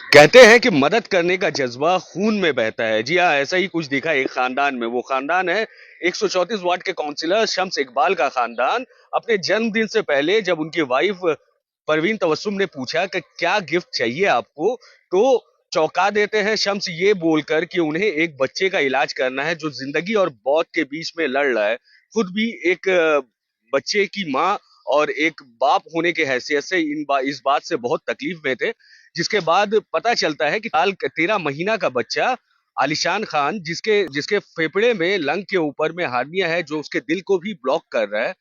कहते हैं कि मदद करने का जज्बा खून में बहता है। जी हाँ, ऐसा ही कुछ दिखा एक खानदान में। वो खानदान है 134 वार्ड के काउंसिलर शम्स इकबाल का खानदान। अपने जन्मदिन से पहले जब उनकी वाइफ परवीन तबस्सुम ने पूछा कि क्या गिफ्ट चाहिए आपको, तो चौंका देते हैं शम्स ये बोलकर कि उन्हें एक बच्चे का इलाज करना है जो जिंदगी और मौत के बीच में लड़ रहा है। खुद भी एक बच्चे की माँ और एक बाप होने के हैसियत से इस बात से बहुत तकलीफ में थे। जिसके बाद पता चलता है कि साल 13 महीना का बच्चा आलिशान खान, जिसके जिसके फेफड़े में लंग के ऊपर में हार्निया है जो उसके दिल को भी ब्लॉक कर रहा है।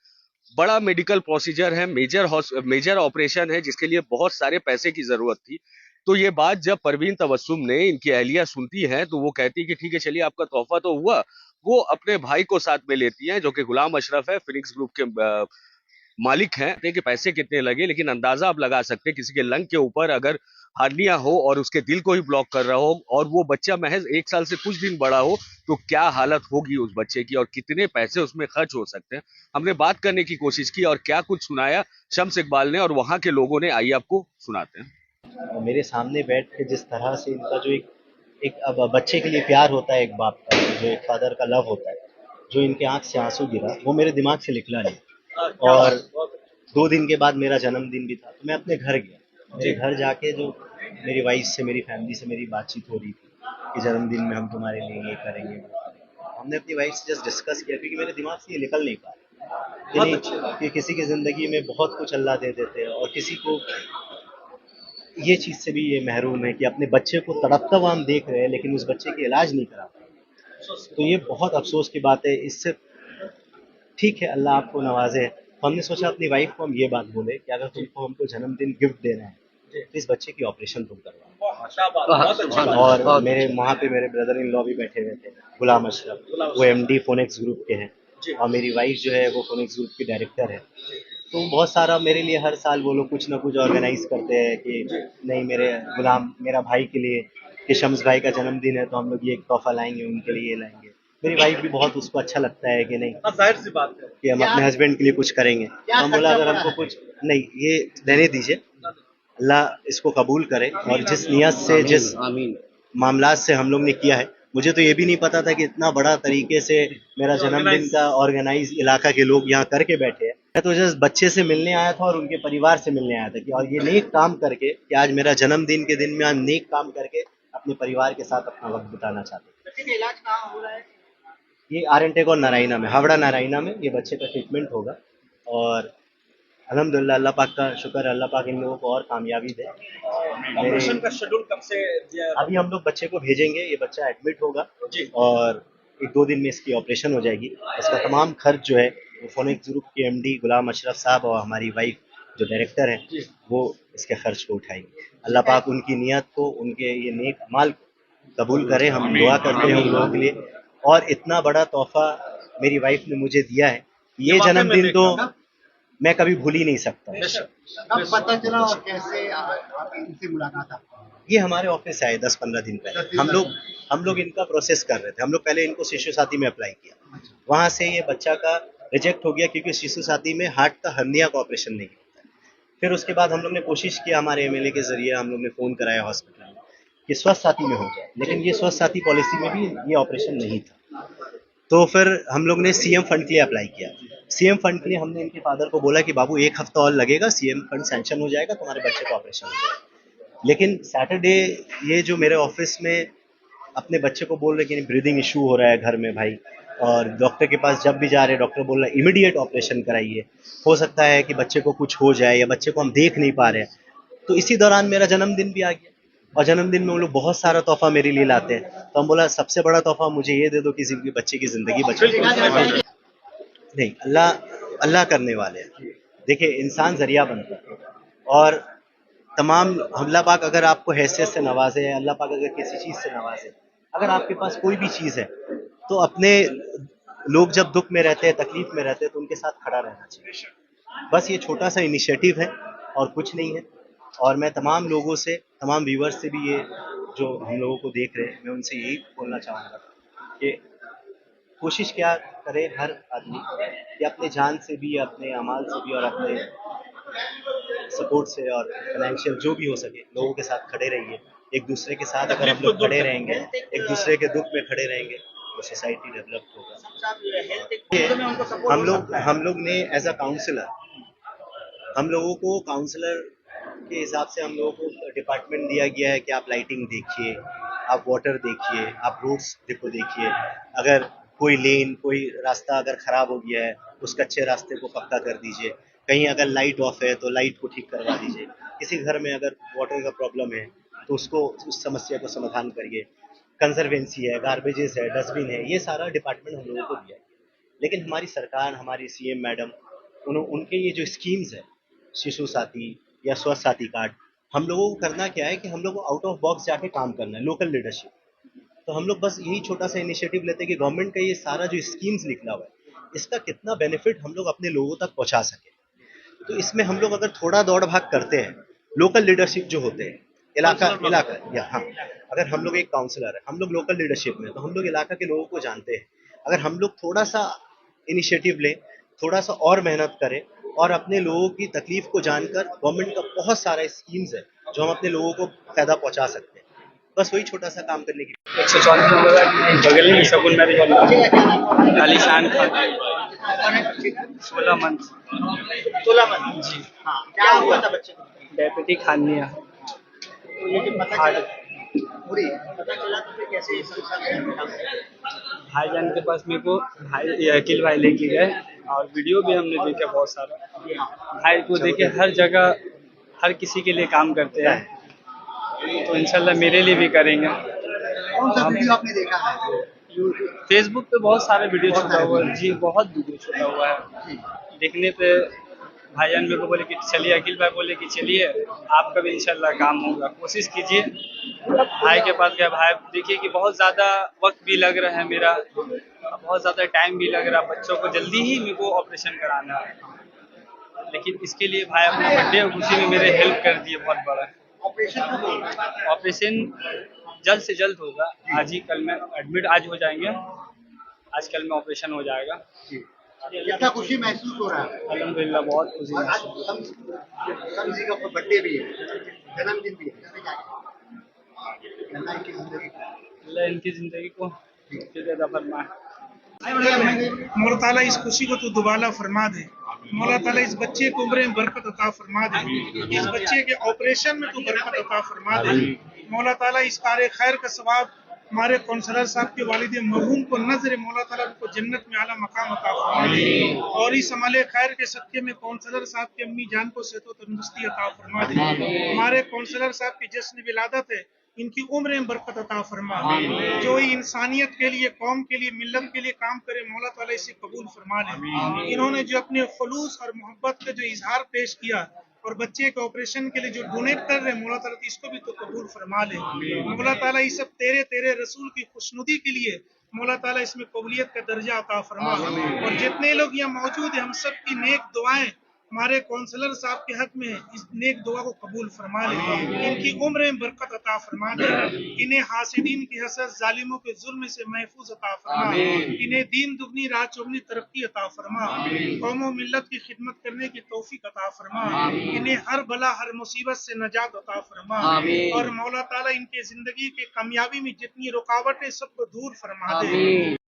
बड़ा मेडिकल प्रोसीजर है, मेजर ऑपरेशन है जिसके लिए बहुत सारे पैसे की जरूरत थी। तो ये बात जब परवीन तबस्सुम ने इनकी अहलिया सुनती है तो वो कहती है कि ठीक है चलिए आपका तोहफा तो हुआ। वो अपने भाई को साथ में लेती हैं जो कि गुलाम अशरफ है, फिनिक्स ग्रुप के मालिक हैं। कि पैसे कितने लगे, लेकिन अंदाजा आप लगा सकते हैं किसी के लंग के ऊपर अगर हार्निया हो और उसके दिल को ही ब्लॉक कर रहा हो और वो बच्चा महज 1 साल से कुछ दिन बड़ा हो, तो क्या हालत होगी उस बच्चे की और कितने पैसे उसमें खर्च हो सकते हैं। हमने बात करने की कोशिश की और क्या कुछ सुनाया शम्स इकबाल ने और वहां के लोगों ने, आइए आपको सुनाते हैं। मेरे सामने बैठ के जिस तरह से इनका जो एक एक अब बच्चे के लिए प्यार होता है, एक बाप का जो एक फादर का लव होता है, जो इनके आंख से आंसू गिरा वो मेरे दिमाग से निकला नहीं। और 2 दिन के बाद मेरा जन्मदिन भी था तो मैं अपने घर गया। मेरे घर जाके जो मेरी वाइफ से, मेरी फैमिली से मेरी बातचीत हो रही थी कि जन्मदिन में हम तुम्हारे लिए ये करेंगे वो करेंगे। हमने अपनी वाइफ से जस्ट डिस्कस किया क्योंकि मेरे दिमाग से ये निकल नहीं पा रहा कि नहीं, कि किसी की ज़िंदगी में बहुत कुछ अल्लाह दे देते हैं और किसी को ये चीज़ से भी ये महरूम है कि अपने बच्चे को तड़पता हुआ हम देख रहे हैं लेकिन उस बच्चे की इलाज नहीं करा पाए। तो ये बहुत अफसोस की बात है। इससे ठीक है, अल्लाह आपको नवाजे। तो हमने सोचा अपनी वाइफ को हम ये बात बोले कि अगर तुमको हमको जन्मदिन गिफ्ट देना है तो इस बच्चे की ऑपरेशन तुम करवाओ। और मेरे वहाँ पे मेरे ब्रदर इन लॉ भी बैठे हुए थे, गुलाम अशरफ, वो एमडी फोनेक्स ग्रुप के हैं और मेरी वाइफ जो है वो फोनेक्स ग्रुप की डायरेक्टर है। तो बहुत सारा मेरे लिए हर साल वो लोग कुछ ना कुछ ऑर्गेनाइज करते हैं कि नहीं, मेरे गुलाम मेरा भाई के लिए, कि शम्स भाई का जन्मदिन है तो हम लोग ये एक तोहफा लाएंगे, उनके लिए ये लाएंगे। मेरी वाइफ भी बहुत, उसको अच्छा लगता है कि नहीं, जाहिर सी बात है कि हम अपने हस्बैंड के लिए कुछ करेंगे। तो हम बोला अगर हमको कुछ नहीं, ये रहने दीजिए, अल्लाह इसको कबूल करे। और जिस नियत से, जिस मामलात से हम लोग ने किया है, मुझे तो ये भी नहीं पता था कि इतना बड़ा तरीके से मेरा जन्मदिन का ऑर्गेनाइज इलाका के लोग यहाँ करके बैठे हैं। मैं तो जस्ट बच्चे से मिलने आया था और उनके परिवार से मिलने आया था कि और ये नेक काम करके कि आज मेरा जन्मदिन के दिन में हम नेक काम करके अपने परिवार के साथ अपना वक्त बिताना चाहते हैं। इलाज कहाँ हो रहा है? ये आरएनटेक और नारायणा में, हावड़ा नारायणा में ये बच्चे का ट्रीटमेंट होगा। और अल्हम्दुलिल्लाह, अल्लाह पाक का शुक्र है, अल्लाह पाक इन लोगों को और कामयाबी दे। ऑपरेशन का शेड्यूल कब से अभी हम लोग बच्चे को भेजेंगे, ये बच्चा एडमिट होगा और 1-2 दिन में इसकी ऑपरेशन हो जाएगी। इसका तमाम खर्च जो है वो फोनिक्स ग्रुप के एमडी गुलाम अशरफ साहब और हमारी वाइफ जो डायरेक्टर हैं वो इसके खर्च को उठाएंगे। अल्लाह पाक उनकी नियत को, उनके ये नेक अमाल कबूल करे। हम दुआ करते हैं उन लोगों के लिए। और इतना बड़ा तोहफा मेरी वाइफ ने मुझे दिया है, ये जन्मदिन तो मैं कभी भूल ही नहीं सकता। कब पता चला और कैसे आप इनसे मुलाकात आपकी? ये हमारे ऑफिस आए 10-15 दिन पहले। हम लोग इनका प्रोसेस कर रहे थे। हम लोग पहले इनको शिशु साथी में अप्लाई किया, वहां से ये बच्चा का रिजेक्ट हो गया क्योंकि शिशु साथी में हार्ट का हर्निया का ऑपरेशन नहीं होता है। फिर उसके बाद हम लोग ने कोशिश किया, हमारे एमएलए के जरिए हम लोग ने फोन कराया हॉस्पिटल में कि स्वस्थ साथी में हो जाए, लेकिन ये स्वस्थ साथी पॉलिसी में भी ये ऑपरेशन नहीं था। तो फिर हम लोग ने सीएम फंड के लिए अप्लाई किया। सीएम फंड के लिए हमने इनके फादर को बोला कि बाबू 1 हफ्ता और लगेगा, सीएम फंड सैंक्शन हो जाएगा, तुम्हारे बच्चे का ऑपरेशन हो जाएगा। लेकिन सैटरडे ये जो मेरे ऑफिस में अपने बच्चे को बोल रहे कि ब्रीदिंग इशू हो रहा है घर में भाई, और डॉक्टर के पास जब भी जा रहे हैं डॉक्टर बोल रहा है इमीडिएट ऑपरेशन कराइए, हो सकता है कि बच्चे को कुछ हो जाए या बच्चे को हम देख नहीं पा रहे हैं। तो इसी दौरान मेरा जन्मदिन भी आ गया और जन्मदिन में वो लोग बहुत सारा तोहफा मेरे लिए लाते हैं। तो हम बोला सबसे बड़ा तोहफा मुझे ये दे दो, किसी के बच्चे की जिंदगी बचा दो। नहीं, अल्लाह अल्लाह करने वाले हैं। देखिए, इंसान जरिया बनता है और तमाम अल्लाह पाक अगर आपको हैसियत से नवाजे, अल्लाह पाक अगर किसी चीज़ से नवाजे, अगर आपके पास कोई भी चीज़ है तो अपने लोग जब दुख में रहते हैं, तकलीफ में रहते हैं तो उनके साथ खड़ा रहना चाहिए। बस ये छोटा सा इनिशिएटिव है और कुछ नहीं है। और मैं तमाम लोगों से, तमाम व्यूवर्स से भी, ये जो हम लोगों को देख रहे हैं, मैं उनसे यही बोलना चाहूँगा कि कोशिश क्या करे हर आदमी कि अपने जान से भी, अपने अमाल से भी और अपने सपोर्ट से और फाइनेंशियल जो भी हो सके लोगों के साथ खड़े रहिए। एक दूसरे के साथ अगर हम लोग खड़े रहेंगे, एक दूसरे के दुख में खड़े रहेंगे तो सोसाइटी डेवलप होगा। हम लोग ने एज अ काउंसलर, हम लोगों को काउंसलर के हिसाब से हम लोगों को डिपार्टमेंट दिया गया है कि आप लाइटिंग देखिए, आप वाटर देखिए, आप रोड्स देखिए। अगर कोई लेन, कोई रास्ता अगर खराब हो गया है, उस कच्चे रास्ते को पक्का कर दीजिए। कहीं अगर लाइट ऑफ है तो लाइट को ठीक करवा दीजिए। किसी घर में अगर वाटर का प्रॉब्लम है तो उसको, उस समस्या को समाधान करिए। कंजर्वेंसी है, गार्बेजेस है, डस्टबिन है, ये सारा डिपार्टमेंट हम लोगों को दिया है। लेकिन हमारी सरकार, हमारी सीएम मैडम, उनके ये जो स्कीम्स है, शिशु साथी या स्वस्थ साथी कार्ड, हम लोगों को करना क्या है कि हम लोग को आउट ऑफ बॉक्स जाके काम करना है, लोकल लीडरशिप। तो हम लोग बस यही छोटा सा इनिशिएटिव लेते हैं कि गवर्नमेंट का ये सारा जो स्कीम्स निकला हुआ है, इसका कितना बेनिफिट हम लोग अपने लोगों तक पहुंचा सके। तो इसमें हम लोग अगर थोड़ा दौड़ भाग करते हैं, लोकल लीडरशिप जो होते हैं, इलाका या हाँ, अगर हम लोग एक काउंसलर है, हम लोग लोकल लीडरशिप में, तो हम लोग इलाका के लोगों को जानते हैं। अगर हम लोग थोड़ा सा इनिशिएटिव लें, थोड़ा सा और मेहनत करें और अपने लोगों की तकलीफ को जानकर, गवर्नमेंट का बहुत सारा स्कीम्स है जो हम अपने लोगों को फायदा पहुंचा सकते हैं। बस वही छोटा सा काम करने की 134 नंबर बगल में शगुन मैरिज हॉल, आलीशान खान, 16 मंथ। 16 मंथ जी, हाँ, क्या हुआ था बच्चे को? Diabetic hernia. तो ये जो पता चला, पूरी पता चला तो फिर कैसे संस्था में काम किया? भाईजान के पास मेरे को भाई अखिल भाई लेके गए और वीडियो भी हमने देखा बहुत सारा। भाई को देखे हर जगह, हर किसी के लिए काम करते हैं, तो इंशाल्लाह मेरे लिए भी करेंगे। कौन सा वीडियो आपने देखा है? फेसबुक पे बहुत सारे वीडियो छूटा हुआ है जी, बहुत वीडियो छूटा हुआ है। देखने पे भाईजान मेरे को बोले कि चलिए, अखिल भाई बोले कि चलिए आपका भी इंशाल्लाह काम होगा, कोशिश कीजिए। भाई के पास गया, भाई देखिए कि बहुत ज़्यादा वक्त भी लग रहा है मेरा, बहुत ज़्यादा टाइम भी लग रहा है, बच्चों को जल्दी ही मेरे को ऑपरेशन कराना है। लेकिन इसके लिए भाई अपना बर्थडे और खुशी में मेरे हेल्प कर दिए बहुत बड़ा। ऑपरेशन कब होगा? ऑपरेशन जल्द से जल्द होगा, आज ही कल में एडमिट आज हो जाएंगे, आज कल में ऑपरेशन हो जाएगा। कितना खुशी महसूस हो रहा है? अल्हम्दुलिल्लाह बहुत खुशी और आज महसूस हो रही है। समझी का बर्थडे भी है, जन्मदिन भी है, कैसे क्या अल्लाह की जिंदगी अल्लाह इनकी ज़िंदगी को फिर अता फरमाए। मौला ताला इस खुशी को तो दुबाला फरमा दे। मौला ताला इस बच्चे को उम्र में बरकत अता फरमा दे। इस बच्चे के ऑपरेशन में तो बरकत अता फरमा दे। मौला ताला इस कार्य खैर का सवाब हमारे काउंसलर साहब के वालिद मरहूम को नजर मौला ताला को जन्नत में आला मकाम अता फरमा दे। और इस अमले खैर के सदके में काउंसलर साहब की अम्मी जान को सेहत व तंदुरुस्ती अता फरमा दे। हमारे काउंसलर साहब की जश्न विलादत है, इनकी उम्र में बरकत अता फरमा। जो इंसानियत के लिए, कौम के लिए, मिल्लत के लिए काम करे, मौला ताला इसे कबूल फरमा ले। इन्होंने जो अपने खुलूस और मोहब्बत का जो इजहार पेश किया और बच्चे के ऑपरेशन के लिए जो डोनेट कर रहे हैं, मौला ताला इसको भी तो कबूल फरमा ले। मौला ताला इस सब तेरे रसूल की खुशनुदी के लिए मौला ताला इसमें कबूलियत का दर्जा अता फरमा। और जितने लोग यहाँ मौजूद हैं, हम सब की नेक दुआएं हमारे काउंसलर साहब के हक में, इस नेक दुआ को कबूल फरमा ले। इनकी उम्र में बरकत अता फरमा दे। इन्हें हासिदीन की हसद, जालिमों के जुल्म से महफूज अता फरमा। इन्हें दीन दुगनी रात चौगनी तरक्की अता फरमा। कौम व मिल्लत की खिदमत करने की तौफीक अता फरमा। इन्हें हर बला, हर मुसीबत से नजात अता फरमा। और मौला ताला इनके जिंदगी के कामयाबी में जितनी रुकावटें सबको दूर फरमा दे।